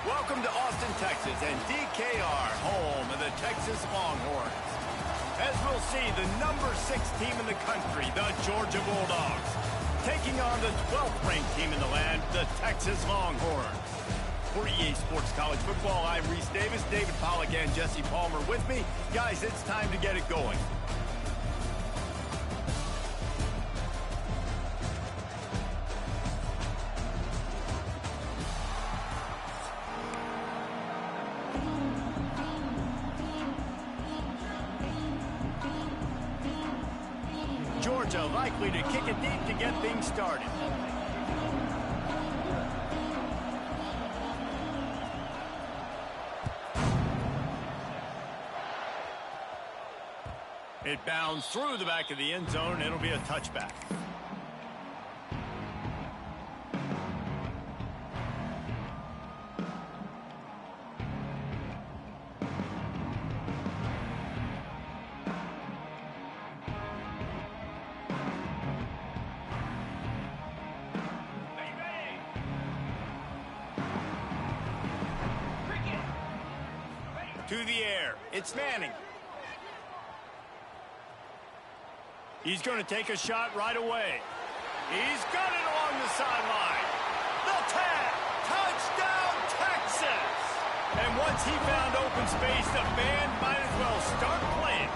Welcome to Austin, Texas, and DKR, home of the Texas Longhorns. As we'll see, the number 6 team in the country, the Georgia Bulldogs, taking on the 12th ranked team in the land, the Texas Longhorns. For EA Sports College Football, I'm Reese Davis, David Pollack, and Jesse Palmer with me. Guys, it's time to get it going. Georgia likely to kick it deep to get things started. It bounds through the back of the end zone. It'll be a touchback. To the air. It's Manning. He's going to take a shot right away. He's got it along the sideline. The tag. Touchdown, Texas. And once he found open space, the band might as well start playing.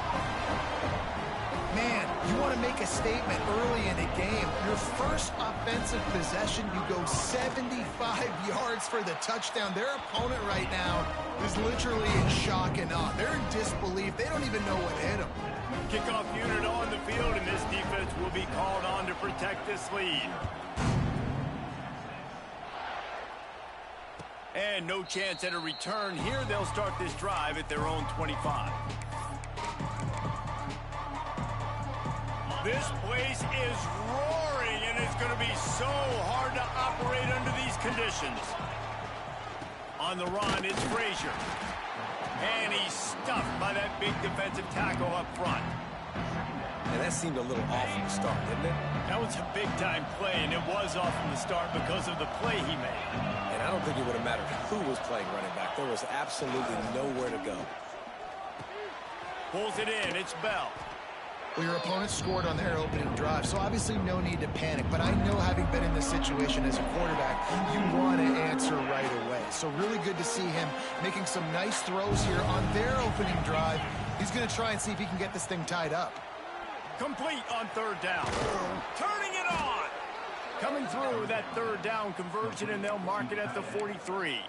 Man, you want to make a statement early in a game. Your first offensive possession, you go 75 yards for the touchdown. Their opponent right now is literally in shock and awe. They're in disbelief. They don't even know what hit them. Kickoff unit on the field, and this defense will be called on to protect this lead. And no chance at a return here. They'll start this drive at their own 25. This place is roaring, and it's going to be so hard to operate under these conditions. On the run, it's Frazier. And he's stuffed by that big defensive tackle up front. And that seemed a little off from the start, didn't it? That was a big-time play, and it was off from the start because of the play he made. And I don't think it would have mattered who was playing running back. There was absolutely nowhere to go. Pulls it in. It's Bell. Well, your opponent scored on their opening drive, so obviously no need to panic. But I know, having been in this situation as a quarterback, you want to answer right away. So really good to see him making some nice throws here on their opening drive. He's going to try and see if he can get this thing tied up. Complete on third down. Turning it on. Coming through with that third down conversion, and they'll mark it at the 43.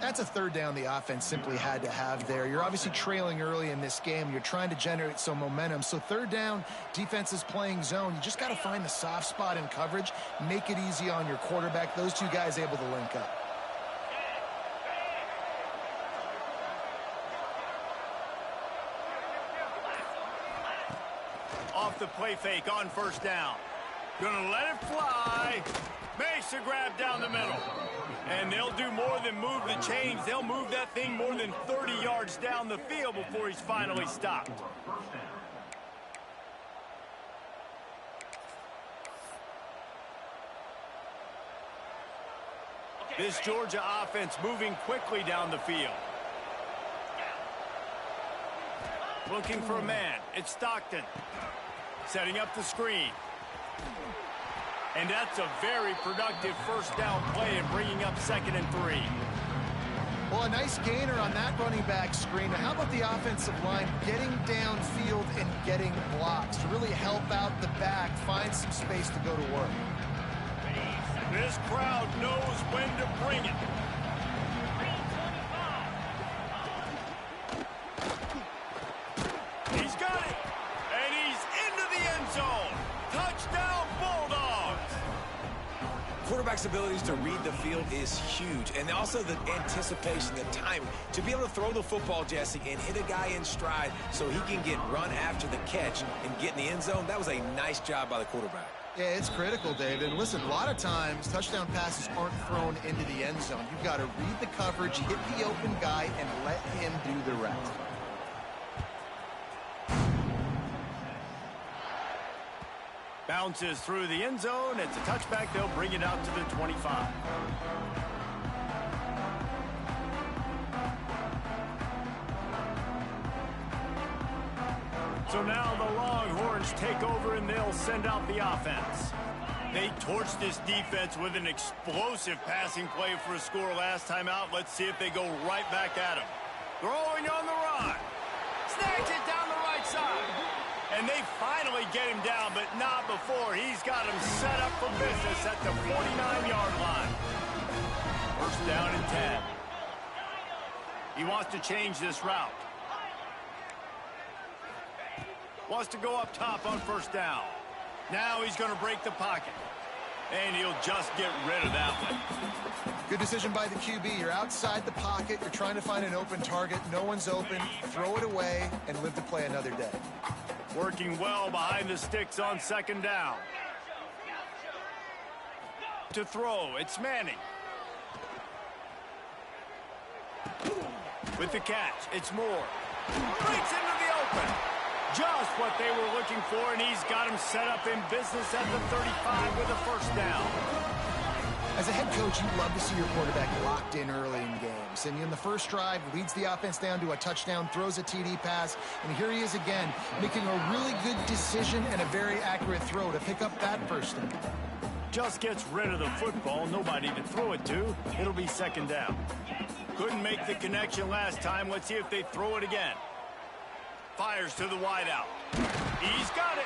That's a third down the offense simply had to have there. You're obviously trailing early in this game. You're trying to generate some momentum. So third down, defense is playing zone. You just got to find the soft spot in coverage, make it easy on your quarterback. Those two guys able to link up. Off the play fake on first down. Gonna let it fly. Makes a grab down the middle. And they'll do more than move the chains. They'll move that thing more than 30 yards down the field before he's finally stopped. This Georgia offense moving quickly down the field. Looking for a man. It's Stockton. Setting up the screen. And that's a very productive first down play and bringing up 2nd and 3. Well, a nice gainer on that running back screen. Now, how about the offensive line getting downfield and getting blocks to really help out the back, find some space to go to work? This crowd knows when to bring it. He's got it. And he's into the end zone. Touchdown, Bulldogs. Quarterback's abilities to read the field is huge. And also the anticipation, the timing. To be able to throw the football, Jesse, and hit a guy in stride so he can get run after the catch and get in the end zone, that was a nice job by the quarterback. Yeah, it's critical, David. Listen, a lot of times touchdown passes aren't thrown into the end zone. You've got to read the coverage, hit the open guy, and let him do the rest. Bounces through the end zone. It's a touchback. They'll bring it out to the 25. So now the Longhorns take over and they'll send out the offense. They torched this defense with an explosive passing play for a score last time out. Let's see if they go right back at him. Throwing on the run. Snags it down the right side. And they finally get him down, but not before. He's got him set up for business at the 49-yard line. First down and 10. He wants to change this route. Wants to go up top on first down. Now he's going to break the pocket. And he'll just get rid of that one. Good decision by the QB. You're outside the pocket. You're trying to find an open target. No one's open. Throw it away and live to play another day. Working well behind the sticks on second down. To throw, it's Manning. With the catch, it's Moore. Breaks into the open. Just what they were looking for, and he's got him set up in business at the 35 with a first down. As a head coach, you love to see your quarterback locked in early in games. And in the first drive, leads the offense down to a touchdown, throws a TD pass, and here he is again, making a really good decision and a very accurate throw to pick up that first down. Just gets rid of the football, nobody to throw it to. It'll be second down. Couldn't make the connection last time. Let's see if they throw it again. Fires to the wideout. He's got it.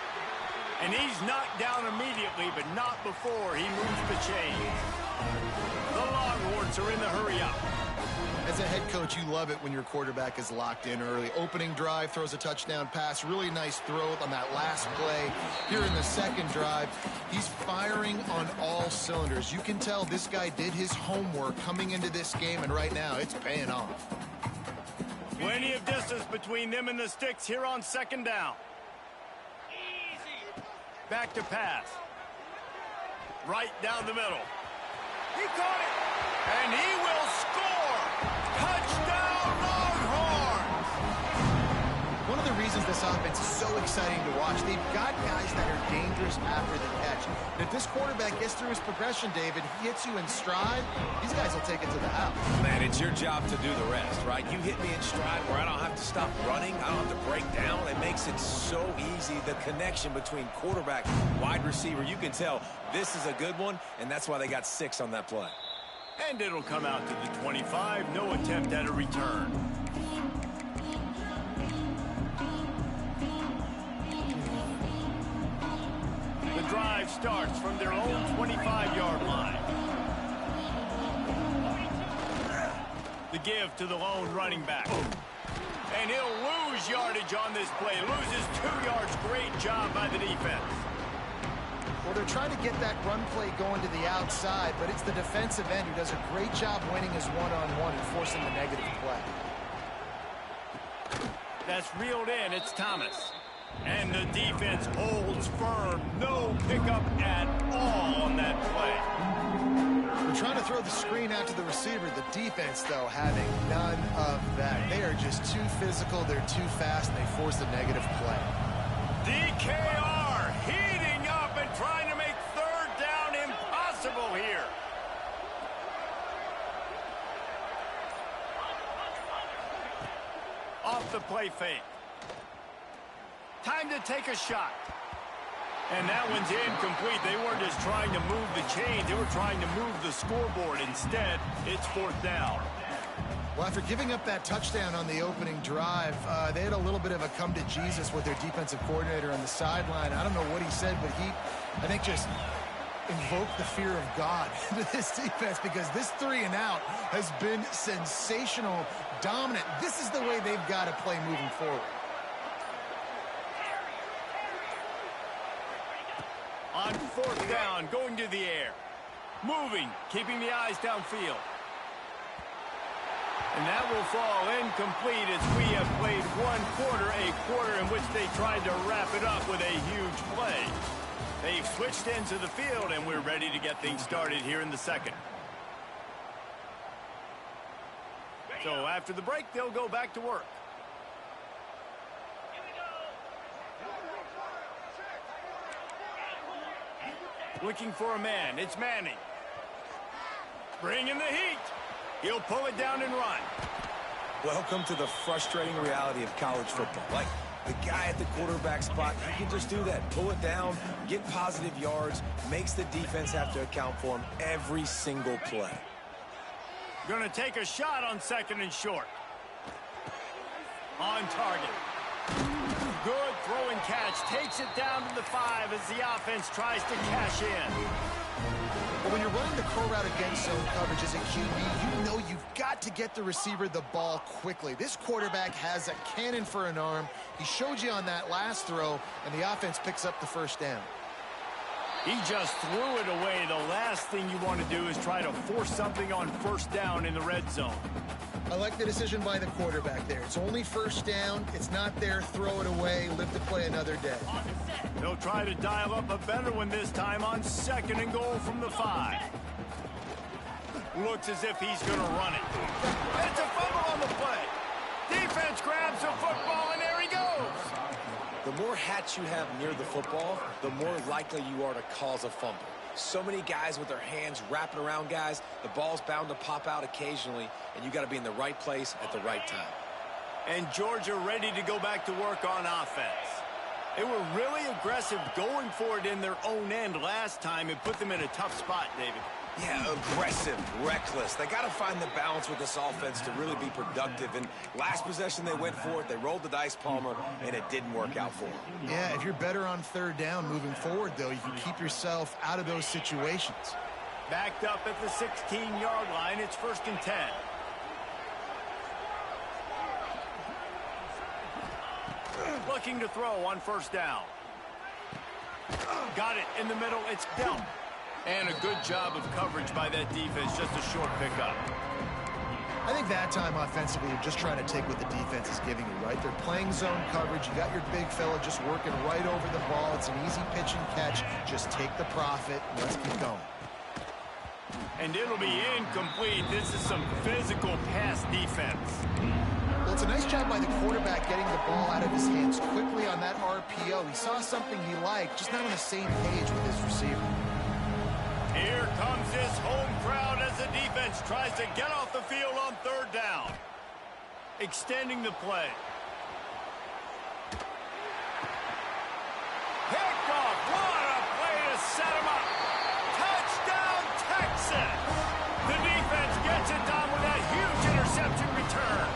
And he's knocked down immediately, but not before he moves the chains. The Longhorns are in the hurry-up. As a head coach, you love it when your quarterback is locked in early. Opening drive, throws a touchdown pass. Really nice throw on that last play. Here in the second drive, he's firing on all cylinders. You can tell this guy did his homework coming into this game, and right now it's paying off. Plenty of distance between them and the sticks here on second down. Back to pass. Right down the middle. He caught it. And he will score. Touchdown, Longhorns! One of the reasons this offense is so exciting to watch, they've got guys that are dangerous after the catch. And if this quarterback gets through his progression, David, he hits you in stride, these guys will take it to the house. Man, it's your job to do the rest, right? You hit me in stride where I don't have to stop running. I don't have to break down. It makes it so easy, the connection between quarterback and wide receiver. You can tell this is a good one, and that's why they got 6 on that play. And it'll come out to the 25. No attempt at a return. The drive starts from their own 25-yard line. The give to the lone running back. And he'll lose yardage on this play. Loses 2 yards. Great job by the defense. Well, they're trying to get that run play going to the outside, but it's the defensive end who does a great job winning his one-on-one and forcing the negative play. That's reeled in. It's Thomas. And the defense holds firm. No pickup at all on that play. They're trying to throw the screen out to the receiver. The defense, though, having none of that. They are just too physical. They're too fast, and they force the negative play. DKR heating up and trying to make third down impossible here. Off the play fake. Time to take a shot. And that one's incomplete. They weren't just trying to move the chains. They were trying to move the scoreboard. Instead, it's fourth down. Well, after giving up that touchdown on the opening drive, they had a little bit of a come to Jesus with their defensive coordinator on the sideline. I don't know what he said, but he, I think, just invoked the fear of God into this defense, because this 3 and out has been sensational, dominant. This is the way they've got to play moving forward. On fourth down, going to the air. Moving, keeping the eyes downfield. And that will fall incomplete as we have played one quarter, a quarter in which they tried to wrap it up with a huge play. They've switched into the field, and we're ready to get things started here in the second. So after the break, they'll go back to work. Looking for a man. It's Manning. Bringing the heat. He'll pull it down and run. Welcome to the frustrating reality of college football. Like, The guy at the quarterback spot, he can just do that. Pull it down, get positive yards, makes the defense have to account for him every single play. Going to take a shot on 2nd and short. On target. Good throw and catch. Takes it down to the 5 as the offense tries to cash in. But when you're running the curl route against zone coverage as a QB, you know you've got to get the receiver the ball quickly. This quarterback has a cannon for an arm. He showed you on that last throw, and the offense picks up the first down. He just threw it away. The last thing you want to do is try to force something on 1st down in the red zone. I like the decision by the quarterback there. It's only 1st down. It's not there. Throw it away. Live to play another day. They'll try to dial up a better one this time on 2nd and goal from the 5. Looks as if he's going to run it. It's a fumble on the play. Defense grabs the football, and there he goes. The more hats you have near the football, the more likely you are to cause a fumble. So many guys with their hands wrapping around guys, the ball's bound to pop out occasionally, and you got to be in the right place at the right time. And Georgia ready to go back to work on offense. They were really aggressive going for it in their own end last time and put them in a tough spot, David. Yeah, aggressive, reckless. They got to find the balance with this offense to really be productive. And last possession they went for it. They rolled the dice, Palmer, and it didn't work out for them. Yeah, if you're better on 3rd down moving forward, though, you can keep yourself out of those situations. Backed up at the 16-yard line. It's 1st and 10. Looking to throw on 1st down. Got it in the middle. It's dealt. And a good job of coverage by that defense. Just a short pickup. I think that time offensively, you're just trying to take what the defense is giving you, right? They're playing zone coverage. You got your big fella just working right over the ball. It's an easy pitch and catch. Just take the profit. Let's keep going. And it'll be incomplete. This is some physical pass defense. Well, it's a nice job by the quarterback getting the ball out of his hands quickly on that RPO. He saw something he liked, just not on the same page with his receiver. Here comes this home crowd as the defense tries to get off the field on 3rd down. Extending the play. Picked off. What a play to set him up. Touchdown, Texas. The defense gets it done with that huge interception return.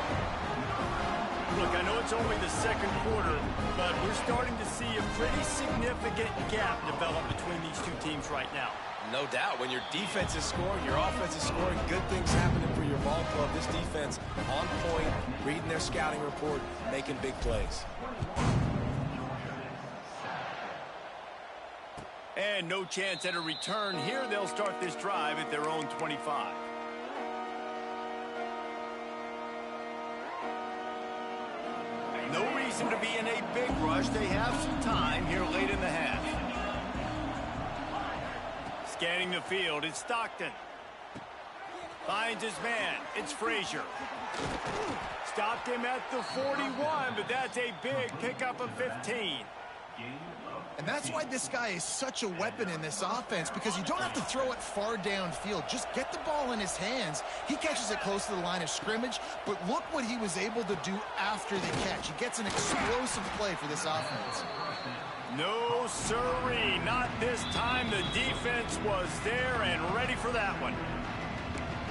Look, I know it's only the 2nd quarter, but we're starting to see a pretty significant gap develop between these two teams right now. No doubt. When your defense is scoring, your offense is scoring, good things happening for your ball club. This defense on point, reading their scouting report, making big plays. And no chance at a return here. They'll start this drive at their own 25. No reason to be in a big rush. They have some time here late in the half. Scanning the field, it's Stockton. Finds his man, it's Frazier. Stopped him at the 41, but that's a big pickup of 15. And that's why this guy is such a weapon in this offense, because you don't have to throw it far downfield. Just get the ball in his hands. He catches it close to the line of scrimmage, but look what he was able to do after the catch. He gets an explosive play for this offense. No, sirree, not this time. The defense was there and ready for that one.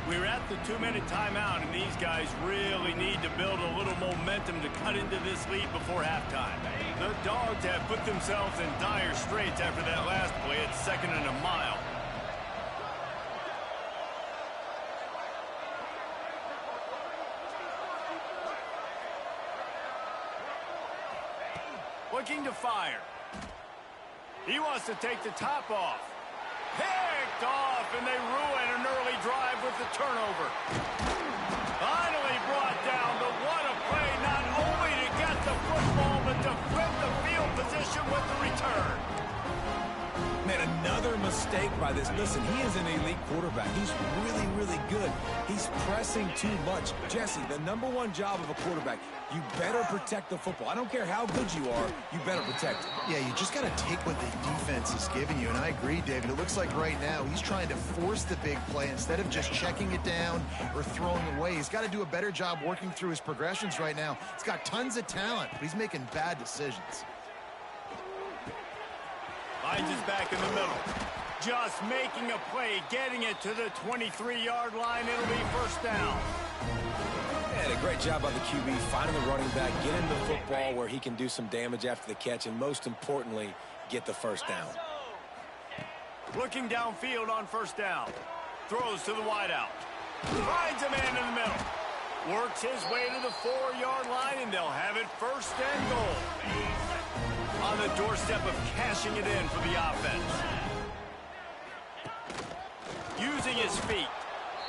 We're at the 2-minute timeout, and these guys really need to build a little momentum to cut into this lead before halftime. The Dogs have put themselves in dire straits after that last play at 2nd and a mile. Looking to fire. He wants to take the top off. Picked off, and they ruin an early drive with the turnover. Finally brought down, but what a play, not only to get the football, but to flip the field position with the return. Man, another mistake by this. Listen, he is an elite quarterback. He's really, really good. He's pressing too much. Jesse, the #1 job of a quarterback, you better protect the football. I don't care how good you are, you better protect it. Yeah, you just got to take what the defense is giving you, and I agree, David. It looks like right now he's trying to force the big play instead of just checking it down or throwing away. He's got to do a better job working through his progressions right now. He's got tons of talent, but he's making bad decisions. Finds his back in the middle. Just making a play, getting it to the 23-yard line. It'll be first down. And a great job by the QB, finding the running back, getting the football where he can do some damage after the catch, and most importantly, get the first down. Looking downfield on first down. Throws to the wideout. Finds a man in the middle. Works his way to the 4-yard line, and they'll have it first and goal. On the doorstep of cashing it in for the offense. Using his feet.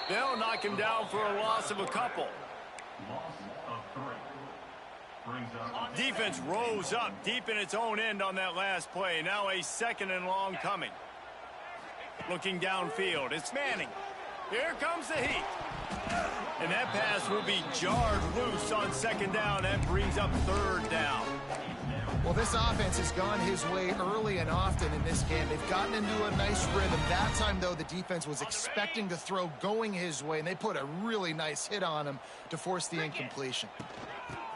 They'll knock him down for a loss of a couple. Defense rose up deep in its own end on that last play. Now a 2nd and long coming. Looking downfield. It's Manning. Here comes the heat. And that pass will be jarred loose on 2nd down. That brings up 3rd down. Well, this offense has gone his way early and often in this game. They've gotten into a nice rhythm. That time, though, the defense was expecting to throw going his way, and they put a really nice hit on him to force the incompletion.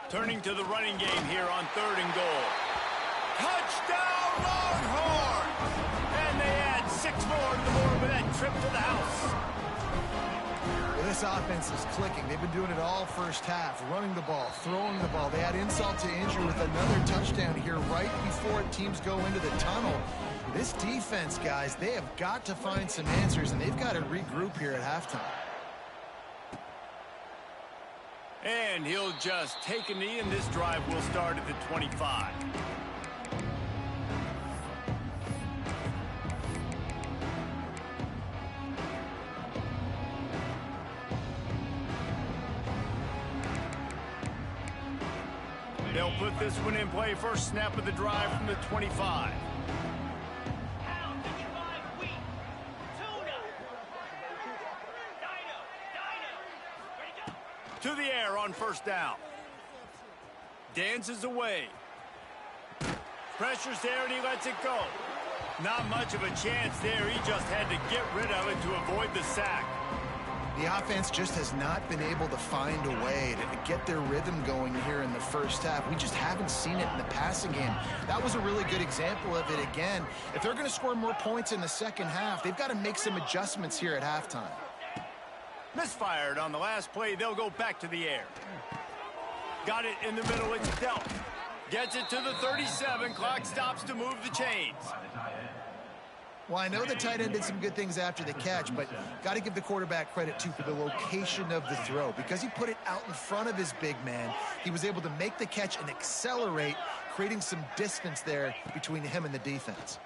Turning to the running game here on 3rd and goal. Touchdown, Longhorns! And they add 6 more to the board with that trip to the house. Well, this offense is clicking. They've been doing it all first half, running the ball, throwing the ball. They add insult to injury with another touchdown here right before teams go into the tunnel. This defense, guys, they have got to find some answers, and they've got to regroup here at halftime. And he'll just take a knee, and this drive will start at the 25. They'll put this one in play. First snap of the drive from the 25. To the air on first down. Dances away. Pressure's there and he lets it go. Not much of a chance there. He just had to get rid of it to avoid the sack. The offense just has not been able to find a way to get their rhythm going here in the first half. We just haven't seen it in the passing game. That was a really good example of it again. If they're going to score more points in the second half, they've got to make some adjustments here at halftime. Misfired on the last play. They'll go back to the air. Got it in the middle. It's dealt. Gets it to the 37. Clock stops to move the chains. Well, I know the tight end did some good things after the catch, but got to give the quarterback credit, too, for the location of the throw. Because he put it out in front of his big man, he was able to make the catch and accelerate, creating some distance there between him and the defense.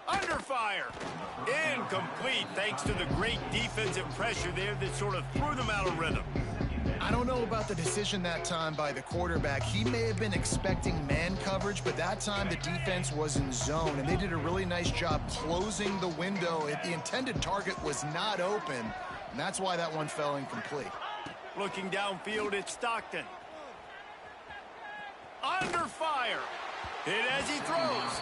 Under fire. Incomplete, thanks to the great defensive pressure there that sort of threw them out of rhythm. I don't know about the decision that time by the quarterback. He may have been expecting man coverage, but that time the defense was in zone, and they did a really nice job closing the window. The intended target was not open, and that's why that one fell incomplete. Looking downfield, it's Stockton. Under fire. Hit as he throws.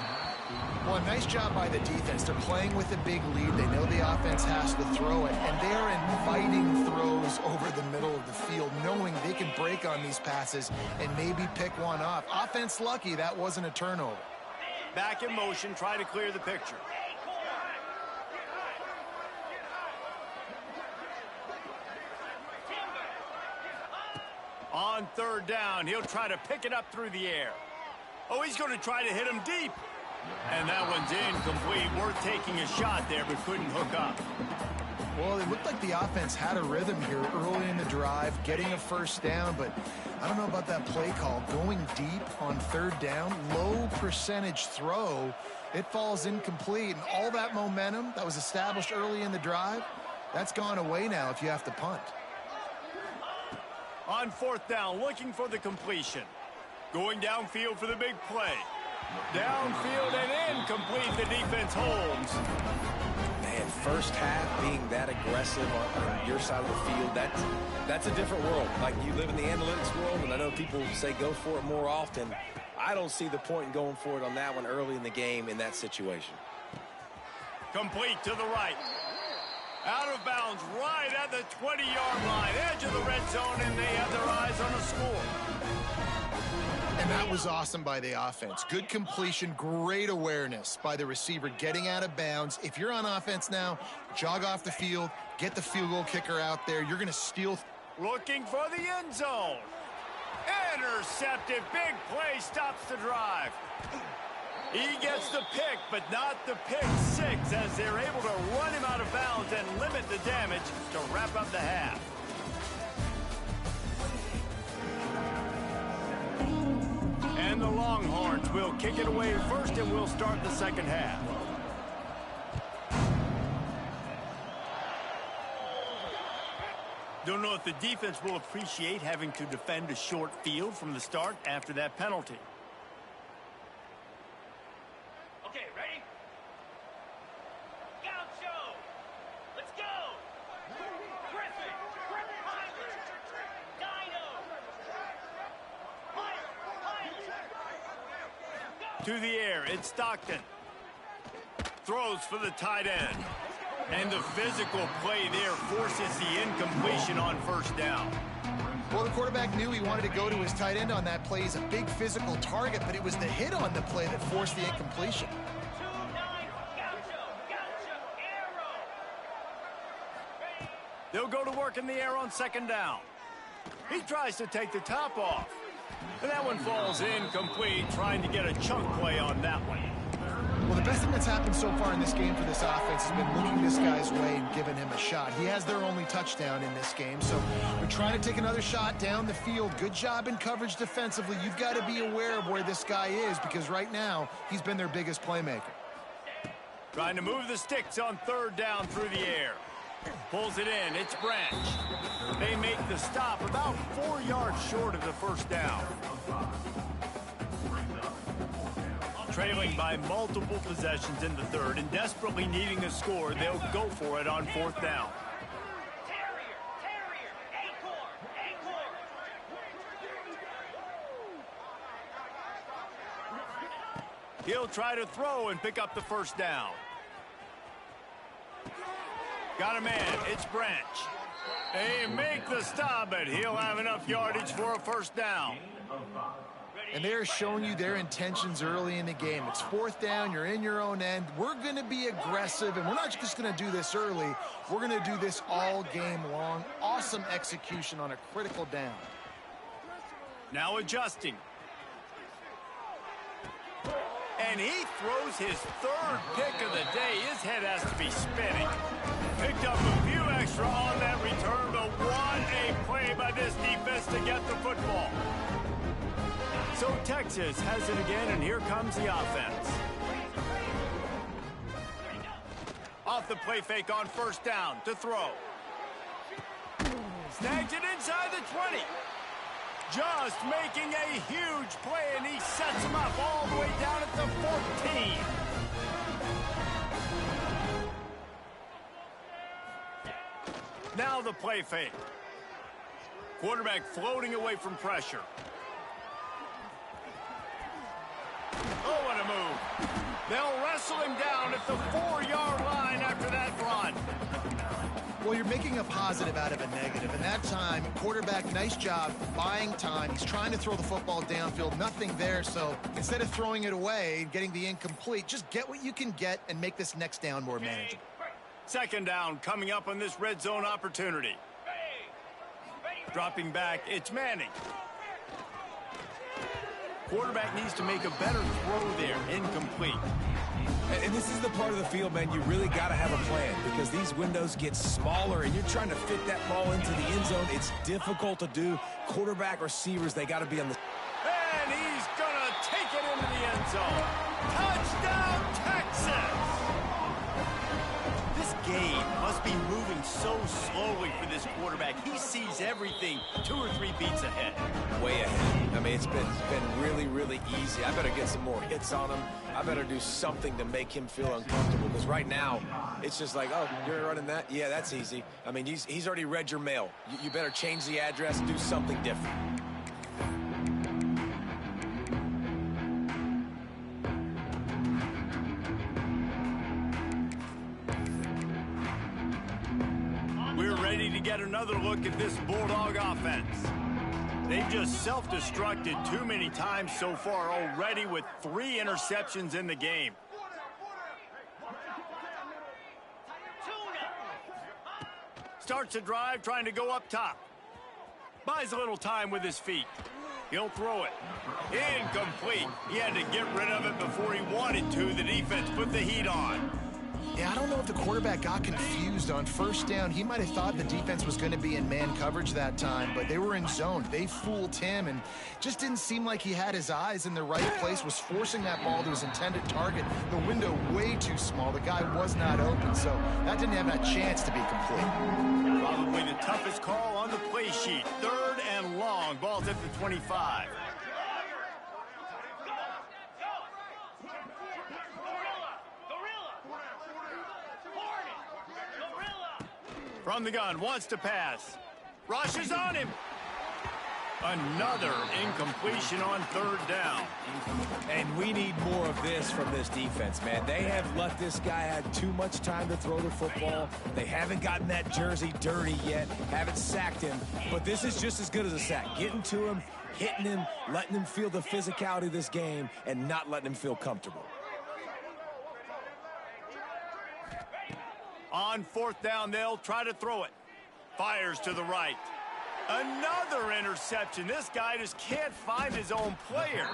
Well, nice job by the defense. They're playing with a big lead. They know the offense has to throw it, and they're inviting throws over the middle of the field, knowing they can break on these passes and maybe pick one off. Offense lucky that wasn't a turnover. Back in motion, try to clear the picture. On third down, he'll try to pick it up through the air. Oh, he's going to try to hit him deep. And that one's incomplete. Worth taking a shot there, but couldn't hook up. Well, it looked like the offense had a rhythm here early in the drive, getting a first down, but I don't know about that play call. Going deep on third down, low percentage throw, it falls incomplete. And all that momentum that was established early in the drive, that's gone away now if you have to punt. On fourth down, looking for the completion. Going downfield for the big play. Downfield and incomplete. The defense holds. Man, first half being that aggressive on your side of the field, that's a different world. Like, you live in the analytics world, and I know people say go for it more often. I don't see the point in going for it on that one early in the game in that situation. Complete to the right. Out of bounds right at the 20-yard line. Edge of the red zone, and they have their eyes on a score. And that was awesome by the offense. Good completion, great awareness by the receiver getting out of bounds. If you're on offense now, jog off the field, get the field goal kicker out there. You're going to steal. Looking for the end zone. Intercepted. Big play stops the drive. He gets the pick, but not the pick six, as they're able to run him out of bounds and limit the damage to wrap up the half. And the Longhorns will kick it away first, and we'll start the second half. Don't know if the defense will appreciate having to defend a short field from the start after that penalty. Okay, ready? Gaucho! Let's go! Griffin! Heinrich! Dino! To the air, it's Stockton. Throws for the tight end. And the physical play there forces the incompletion on first down. Well, the quarterback knew he wanted to go to his tight end on that play. He's a big physical target, but it was the hit on the play that forced the incompletion. 2-9, Gaucho! Arrow! They'll go to work in the air on second down. He tries to take the top off. And that one falls incomplete, trying to get a chunk play on that one. Well, the best thing that's happened so far in this game for this offense has been looking this guy's way and giving him a shot. He has their only touchdown in this game, so they're trying to take another shot down the field. Good job in coverage defensively. You've got to be aware of where this guy is, because right now he's been their biggest playmaker. Trying to move the sticks on third down through the air. Pulls it in. It's Branch. They make the stop about 4 yards short of the first down. Trailing by multiple possessions in the third and desperately needing a score, they'll go for it on fourth down. Terrier, Acorn. He'll try to throw and pick up the first down. Got a man. It's Branch. They make the stop, but he'll have enough yardage for a first down. And they're showing you their intentions early in the game. It's fourth down. You're in your own end. We're going to be aggressive, and we're not just going to do this early. We're going to do this all game long. Awesome execution on a critical down. Now adjusting. And he throws his third pick of the day. His head has to be spinning. Picked up a few extra on that return, but what a play by this defense to get the football. So Texas has it again, and here comes the offense. Off the play fake on first down to throw. Snags it inside the 20. Just making a huge play, and he sets him up all the way down at the 14. Now the play fake. Quarterback floating away from pressure. Oh, what a move. They'll wrestle him down at the 4-yard line after that run. Well, you're making a positive out of a negative. And that time, quarterback, nice job buying time. He's trying to throw the football downfield. Nothing there. So instead of throwing it away and getting the incomplete, just get what you can get and make this next down more manageable. Second down coming up on this red zone opportunity. Dropping back, it's Manning. Quarterback needs to make a better throw there. Incomplete. And this is the part of the field, man, you really got to have a plan, because these windows get smaller and you're trying to fit that ball into the end zone. It's difficult to do. Quarterback, receivers, they got to be on the... And he's going to take it into the end zone. Touchdown, Texas! This game must be moving so slowly for this quarterback. He sees everything 2 or 3 beats ahead. Way ahead. I mean, it's been really, really easy. I better get some more hits on him. I better do something to make him feel uncomfortable, because right now, it's just like, oh, you're running that? Yeah, that's easy. I mean, he's already read your mail. You better change the address, do something different. We're ready to get another look at this Bulldog offense. They've just self-destructed too many times so far already, with 3 interceptions in the game. Starts a drive trying to go up top. Buys a little time with his feet. He'll throw it. Incomplete. He had to get rid of it before he wanted to. The defense put the heat on. Yeah, I don't know if the quarterback got confused on first down. He might have thought the defense was going to be in man coverage that time, but they were in zone. They fooled him, and just didn't seem like he had his eyes in the right place, was forcing that ball to his intended target. The window way too small. The guy was not open, so that didn't have that chance to be complete. Probably the toughest call on the play sheet. 3rd and long. Ball's at the 25. From the gun, wants to pass. Rushes on him. Another incompletion on 3rd down. And we need more of this from this defense, man. They have let this guy have too much time to throw the football. They haven't gotten that jersey dirty yet, haven't sacked him. But this is just as good as a sack. Getting to him, hitting him, letting him feel the physicality of this game, and not letting him feel comfortable. On 4th down, they'll try to throw it. Fires to the right. Another interception. This guy just can't find his own players.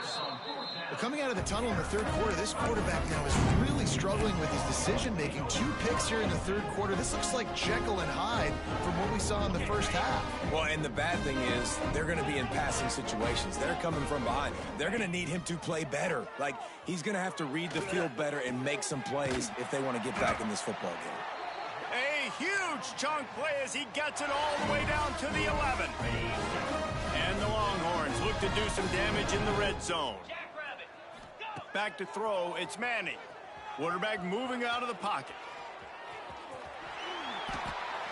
Well, coming out of the tunnel in the 3rd quarter, this quarterback now is really struggling with his decision-making. 2 picks here in the 3rd quarter. This looks like Jekyll and Hyde from what we saw in the first half. Well, and the bad thing is they're going to be in passing situations. They're coming from behind. They're going to need him to play better. Like, he's going to have to read the field better and make some plays if they want to get back in this football game. A huge chunk play as he gets it all the way down to the 11. And the Longhorns look to do some damage in the red zone. Back to throw, it's Manning. Quarterback moving out of the pocket.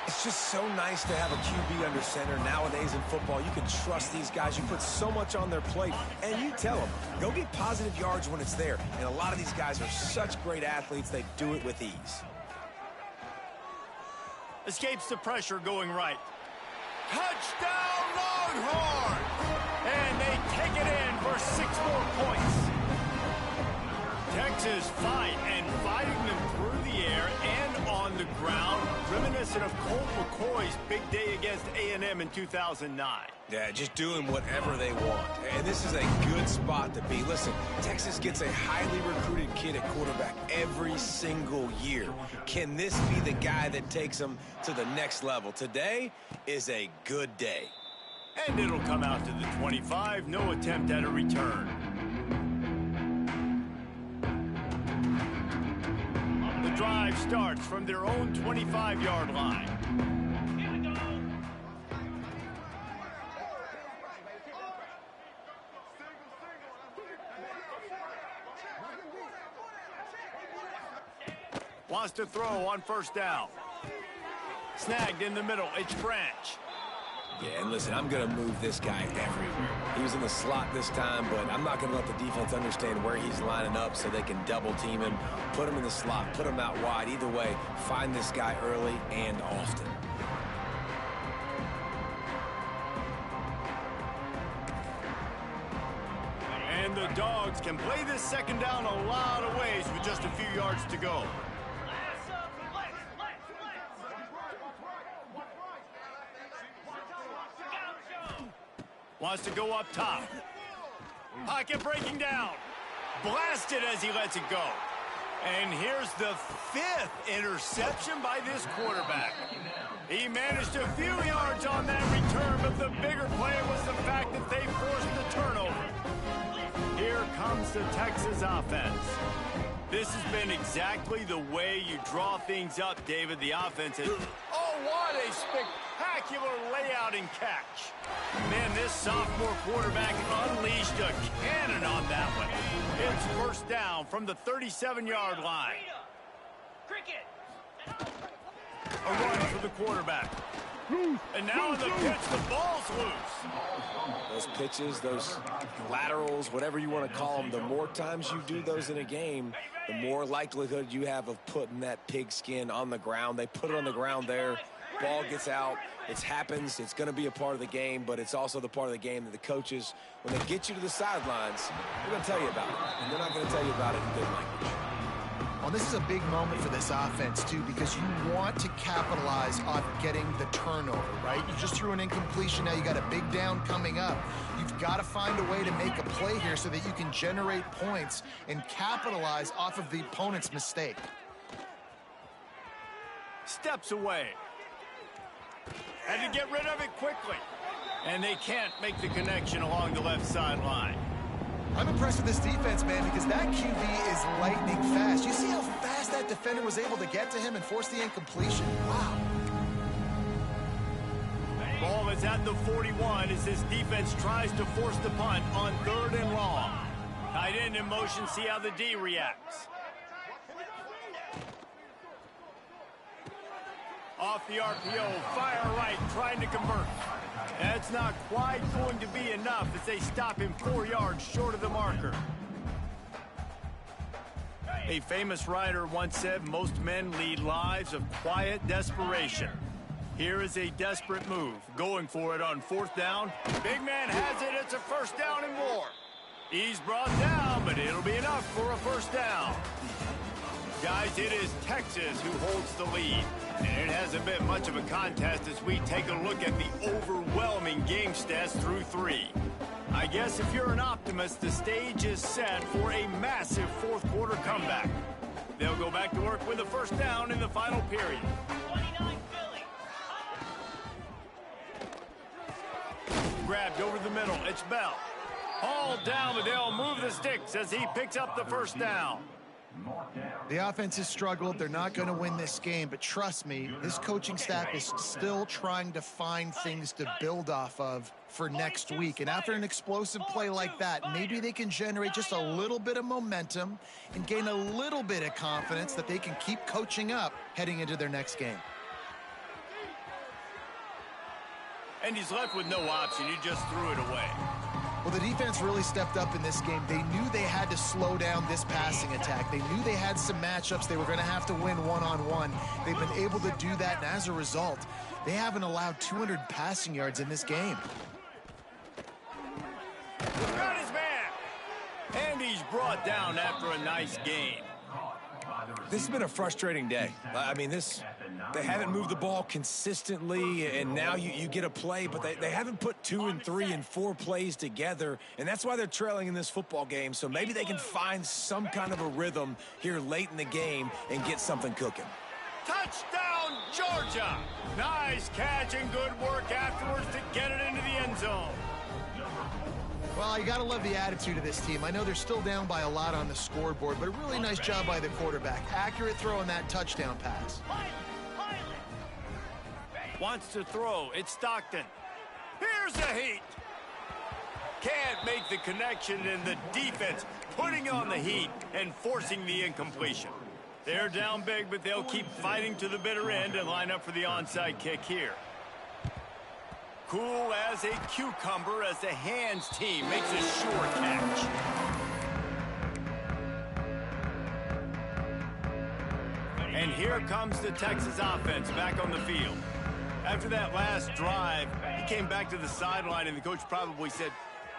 It's just so nice to have a QB under center. Nowadays in football, you can trust these guys. You put so much on their plate, and you tell them, go get positive yards when it's there. And a lot of these guys are such great athletes, they do it with ease. Escapes the pressure going right. Touchdown Longhorns! And they take it in for 6 more points. Texas fighting them through the air and on the ground, reminiscent of Colt McCoy's big day against A&M in 2009. Yeah, just doing whatever they want. And this is a good spot to be. Listen, Texas gets a highly recruited kid at quarterback every single year. Can this be the guy that takes them to the next level? Today is a good day. And it'll come out to the 25. No attempt at a return. The drive starts from their own 25-yard line. Here we go. Wants to throw on 1st down. Snagged in the middle. It's Branch. Yeah, and listen, I'm going to move this guy everywhere. He was in the slot this time, but I'm not going to let the defense understand where he's lining up so they can double team him, put him in the slot, put him out wide. Either way, find this guy early and often. And the Dogs can play this 2nd down a lot of ways with just a few yards to go. Wants to go up top. Pocket breaking down. Blasted as he lets it go. And here's the 5th interception by this quarterback. He managed a few yards on that return, but the bigger play was the fact that they forced the turnover. Here comes the Texas offense. This has been exactly the way you draw things up, David. The offense has... Oh, what a spectacular layout and catch. Man, this sophomore quarterback unleashed a cannon on that one. It's first down from the 37-yard line. Cricket. A run for the quarterback. And now in the pitch, the ball's loose. Those pitches, those laterals, whatever you want to call them, the more times you do those in a game, the more likelihood you have of putting that pigskin on the ground. They put it on the ground there. Ball gets out. It happens. It's going to be a part of the game, but it's also the part of the game that the coaches, when they get you to the sidelines, they're going to tell you about it. And they're not going to tell you about it in good language. Well, this is a big moment for this offense, too, because you want to capitalize on getting the turnover, right? You just threw an incompletion. Now you got a big down coming up. You've got to find a way to make a play here so that you can generate points and capitalize off of the opponent's mistake. Steps away. Had to get rid of it quickly. And they can't make the connection along the left sideline. I'm impressed with this defense, man, because that QB is lightning fast. You see how fast that defender was able to get to him and force the incompletion? Wow. Ball is at the 41 as this defense tries to force the punt on 3rd and long. Tight end in motion, see how the D reacts. Off the RPO, fire right, trying to convert. That's not quite going to be enough as they stop him 4 yards short of the marker. A famous writer once said most men lead lives of quiet desperation. Here is a desperate move, going for it on 4th down. Big man has it, it's a first down and more. He's brought down, but it'll be enough for a first down. Guys, it is Texas who holds the lead. And it hasn't been much of a contest as we take a look at the overwhelming game stats through 3. I guess if you're an optimist, the stage is set for a massive 4th quarter comeback. They'll go back to work with the first down in the final period. 29 Philly. Grabbed over the middle, it's Bell. Hauled down, but they'll move the sticks as he picks up the first down. The offense has struggled. They're not going to win this game, but trust me, this coaching staff is still trying to find things to build off of for next week. And after an explosive play like that, maybe they can generate just a little bit of momentum and gain a little bit of confidence that they can keep coaching up heading into their next game. And he's left with no option. He just threw it away. Well, the defense really stepped up in this game. They knew they had to slow down this passing attack. They knew they had some matchups they were going to have to win one-on-one. They've been able to do that, and as a result, they haven't allowed 200 passing yards in this game. Got his man! And he's brought down after a nice game. This has been a frustrating day. I mean, they haven't moved the ball consistently, and now you get a play, but they haven't put 2 and 3 and 4 plays together, and that's why they're trailing in this football game. So maybe they can find some kind of a rhythm here late in the game and get something cooking. Touchdown, Georgia! Nice catch and good work afterwards to get it into the end zone. Well, you got to love the attitude of this team. I know they're still down by a lot on the scoreboard, but a really nice job by the quarterback. Accurate throw on that touchdown pass. Wants to throw. It's Stockton. Here's the heat. Can't make the connection, and the defense putting on the heat and forcing the incompletion. They're down big, but they'll keep fighting to the bitter end and line up for the onside kick here. Cool as a cucumber as the hands team makes a sure catch. And here comes the Texas offense back on the field. After that last drive, he came back to the sideline, and the coach probably said,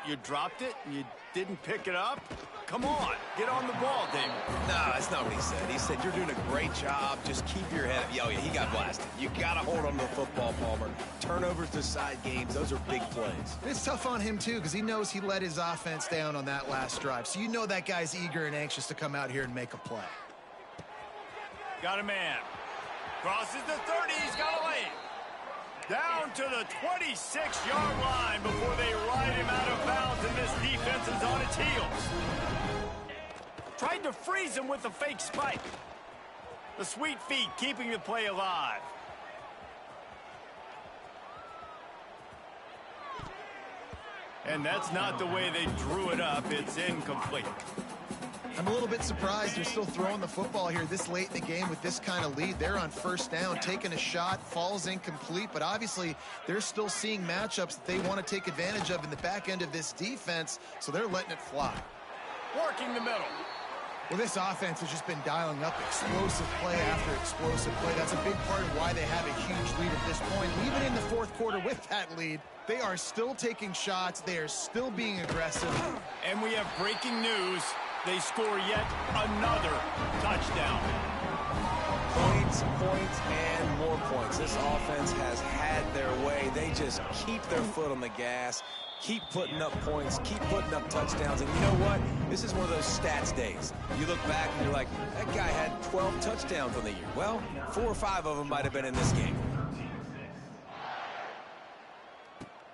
"You dropped it and you didn't pick it up? Come on, get on the ball, David." No, that's not what he said. He said, "You're doing a great job. Just keep your head up." Yo, yeah, he got blasted. You got to hold on to the football, Palmer. Turnovers decide games. Those are big plays. It's tough on him, too, because he knows he let his offense down on that last drive. So you know that guy's eager and anxious to come out here and make a play. Got a man. Crosses the 30. He's got a lane. Down to the 26-yard line before they ride him out of bounds, and this defense is on its heels. Tried to freeze him with a fake spike. The sweet feet keeping the play alive. And that's not the way they drew it up. It's incomplete. I'm a little bit surprised they're still throwing the football here this late in the game with this kind of lead. They're on first down, taking a shot, falls incomplete, but obviously they're still seeing matchups that they want to take advantage of in the back end of this defense, so they're letting it fly. Working the middle. Well, this offense has just been dialing up explosive play after explosive play. That's a big part of why they have a huge lead at this point. Even in the fourth quarter with that lead, they are still taking shots. They are still being aggressive. And we have breaking news. They score yet another touchdown. Points, and more points. This offense has had their way. They just keep their foot on the gas, keep putting up points, keep putting up touchdowns. And you know what? This is one of those stats days. You look back and you're like, that guy had 12 touchdowns on the year. Well, 4 or 5 of them might have been in this game.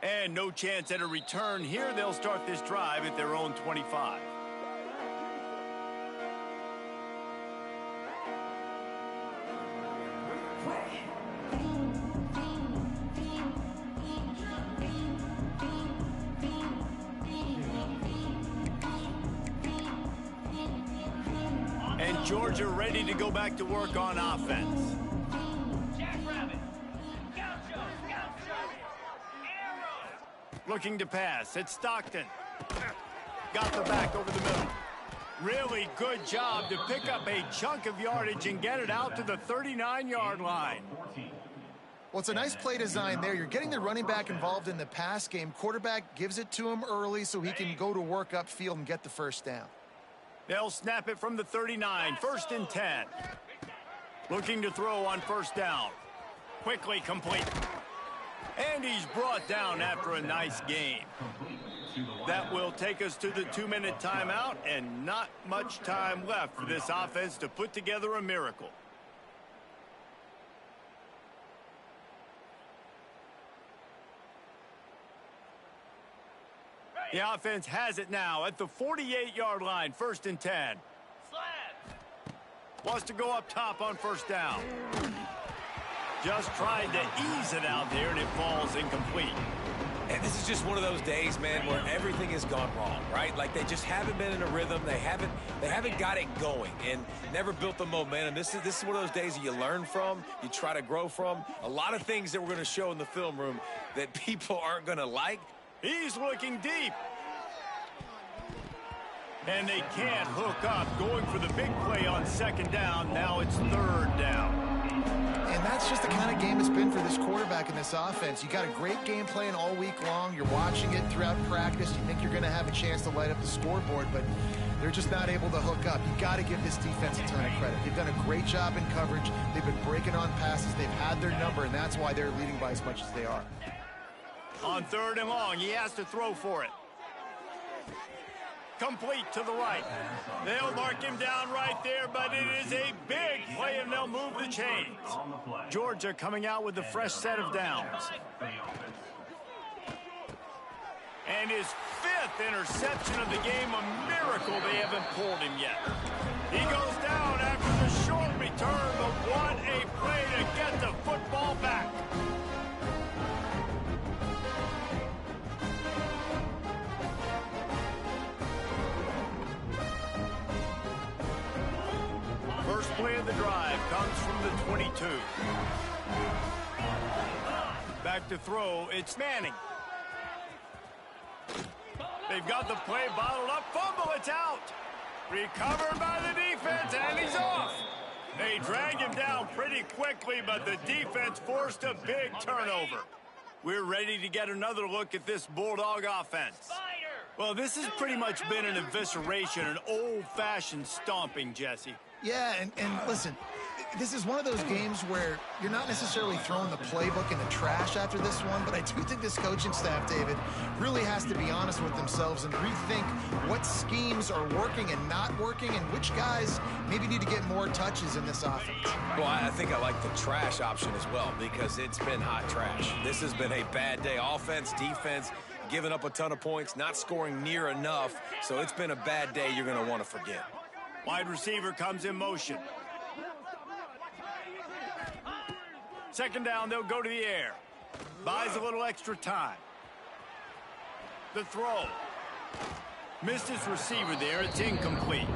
And no chance at a return here. They'll start this drive at their own 25. And Georgia ready to go back to work on offense. Jackrabbit. Gaucho. Arrow. Looking to pass. It's Stockton. Got the back over the middle. Really good job to pick up a chunk of yardage and get it out to the 39-yard line. Well, it's a nice play design there. You're getting the running back involved in the pass game. Quarterback gives it to him early so he can go to work upfield and get the first down. They'll snap it from the 39, 1st and 10. Looking to throw on first down. Quickly complete. And he's brought down after a nice game. That will take us to the 2-minute timeout, and not much time left for this offense to put together a miracle. The offense has it now at the 48-yard line, 1st and 10. Slab. Wants to go up top on first down. Just tried to ease it out there, and it falls incomplete. And this is just one of those days, man, where everything has gone wrong, right? Like they just haven't been in a rhythm. They haven't got it going and never built the momentum. This is one of those days that you learn from, you try to grow from. A lot of things that we're going to show in the film room that people aren't going to like. He's looking deep. And they can't hook up. Going for the big play on 2nd down. Now it's 3rd down. And that's just the kind of game it's been for this quarterback in this offense. You got a great game plan all week long. You're watching it throughout practice. You think you're going to have a chance to light up the scoreboard, but they're just not able to hook up. You got to give this defense a ton of credit. They've done a great job in coverage. They've been breaking on passes. They've had their number, and that's why they're leading by as much as they are. On 3rd and long, he has to throw for it. Complete to the right. They'll mark him down right there, but it is a big play, and they'll move the chains. Georgia coming out with a fresh set of downs. And his 5th interception of the game, a miracle they haven't pulled him yet. He goes down after the short return, but what a play to get the football back. First play of the drive comes from the 22. Back to throw, it's Manning. They've got the play bottled up, fumble, it's out. Recovered by the defense, and he's off. They drag him down pretty quickly, but the defense forced a big turnover. We're ready to get another look at this Bulldog offense. Well, this has pretty much been an evisceration, an old-fashioned stomping, Jesse. Yeah, and listen, this is one of those games where you're not necessarily throwing the playbook in the trash after this one, but I do think this coaching staff, David, really has to be honest with themselves and rethink what schemes are working and not working and which guys maybe need to get more touches in this offense. Well, I think I like the trash option as well because it's been hot trash. This has been a bad day. Offense, defense, giving up a ton of points, not scoring near enough, so it's been a bad day you're going to want to forget. Wide receiver comes in motion. 2nd down, they'll go to the air. Buys a little extra time. The throw. Missed his receiver there. It's incomplete.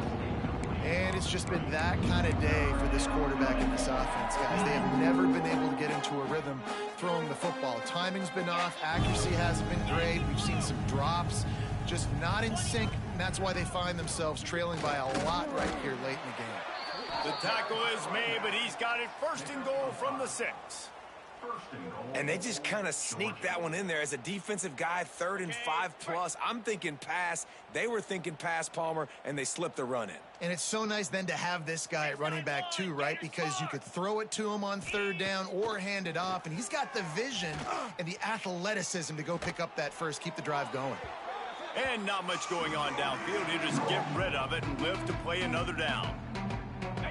And it's just been that kind of day for this quarterback in this offense, guys. They have never been able to get into a rhythm throwing the football. Timing's been off. Accuracy hasn't been great. We've seen some drops. Just not in sync. And that's why they find themselves trailing by a lot right here late in the game. The tackle is made, but he's got it first and goal from the 6. And they just kind of sneaked that one in there as a defensive guy, 3rd and 5+. I'm thinking pass. They were thinking pass, Palmer, and they slipped the run in. And it's so nice then to have this guy at running back too, right? Because you could throw it to him on 3rd down or hand it off, and he's got the vision and the athleticism to go pick up that first, keep the drive going. And not much going on downfield. You just get rid of it and live to play another down.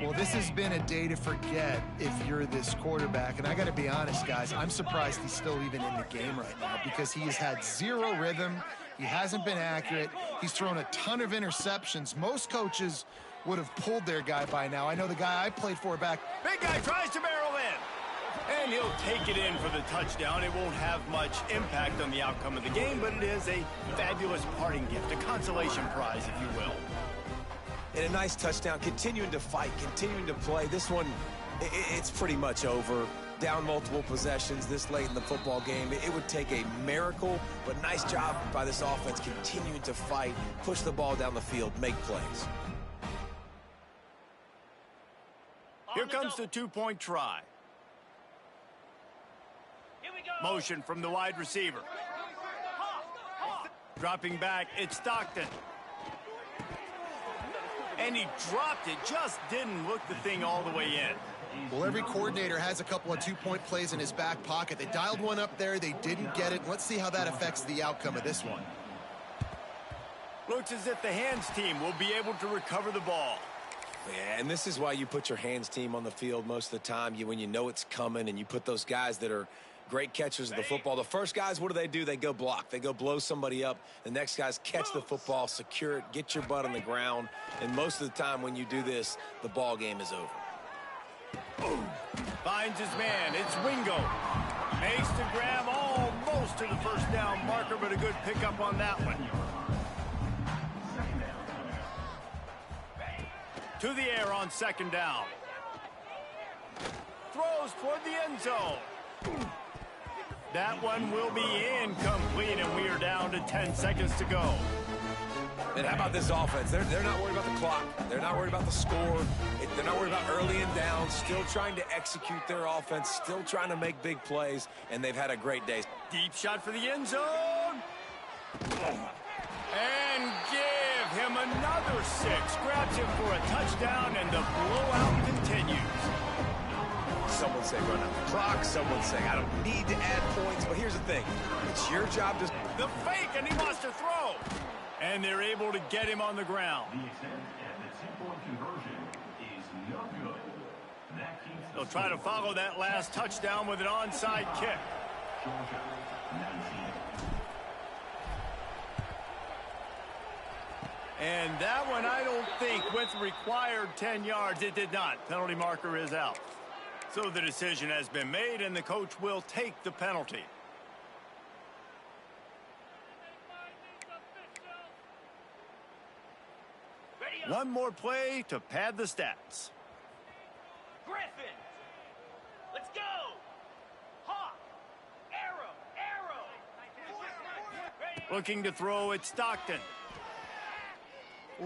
Well, this has been a day to forget if you're this quarterback. And I got to be honest, guys, I'm surprised he's still even in the game right now because he has had zero rhythm. He hasn't been accurate. He's thrown a ton of interceptions. Most coaches would have pulled their guy by now. I know the guy I played for back. Big guy tries to barrel in. And he'll take it in for the touchdown. It won't have much impact on the outcome of the game, but it is a fabulous parting gift, a consolation prize, if you will. And a nice touchdown, continuing to fight, continuing to play. This one, it's pretty much over. Down multiple possessions this late in the football game. It would take a miracle, but nice job by this offense continuing to fight, push the ball down the field, make plays. Here comes the 2-point try. Here we go. Motion from the wide receiver. Dropping back, it's Stockton. And he dropped it, just didn't look the thing all the way in. Well, every coordinator has a couple of 2-point plays in his back pocket. They dialed one up there, they didn't get it. Let's see how that affects the outcome of this one. Looks as if the hands team will be able to recover the ball. Yeah, and this is why you put your hands team on the field most of the time. When you know it's coming and you put those guys that are great catchers of the football. The first guys, what do? They go block. They go blow somebody up. The next guys catch the football, secure it, get your butt on the ground. And most of the time when you do this, the ball game is over. Finds his man. It's Wingo. Makes the grab almost to the first down marker, but a good pickup on that one. To the air on 2nd down. Throws toward the end zone. That one will be incomplete, and we are down to 10 seconds to go. And how about this offense? They're not worried about the clock. They're not worried about the score. They're not worried about early and down. Still trying to execute their offense. Still trying to make big plays, and they've had a great day. Deep shot for the end zone. And give him another 6. Grabs him for a touchdown, and the blowout continues. Someone say run out the clock. Someone saying I don't need to add points. But here's the thing. It's your job to... The fake, and he wants to throw. And they're able to get him on the ground. They'll try to follow that last touchdown with an onside kick. And that one, I don't think, went the required 10 yards. It did not. Penalty marker is out. So the decision has been made, and the coach will take the penalty. One more play to pad the stats. Griffin. Let's go. Hawk. Arrow. Ready. Looking to throw at Stockton.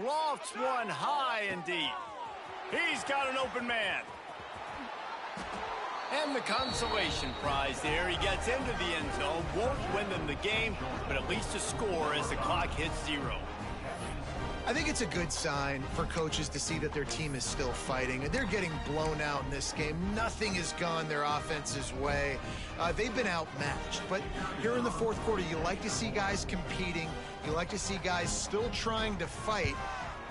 Lofts one high and deep. He's got an open man. And the consolation prize there. He gets into the end zone. Won't win them the game, but at least a score as the clock hits 0. I think it's a good sign for coaches to see that their team is still fighting. They're getting blown out in this game. Nothing has gone their offense's way. They've been outmatched. But here in the 4th quarter, you like to see guys competing. You like to see guys still trying to fight.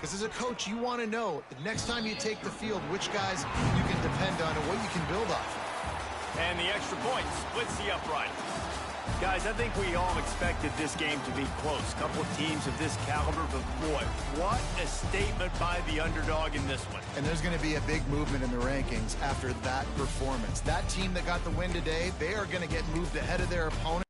Because as a coach, you want to know the next time you take the field, which guys you can depend on and what you can build off of. And the extra point splits the upright. Guys, I think we all expected this game to be close. A couple of teams of this caliber, but boy, what a statement by the underdog in this one. And there's going to be a big movement in the rankings after that performance. That team that got the win today, they are going to get moved ahead of their opponent.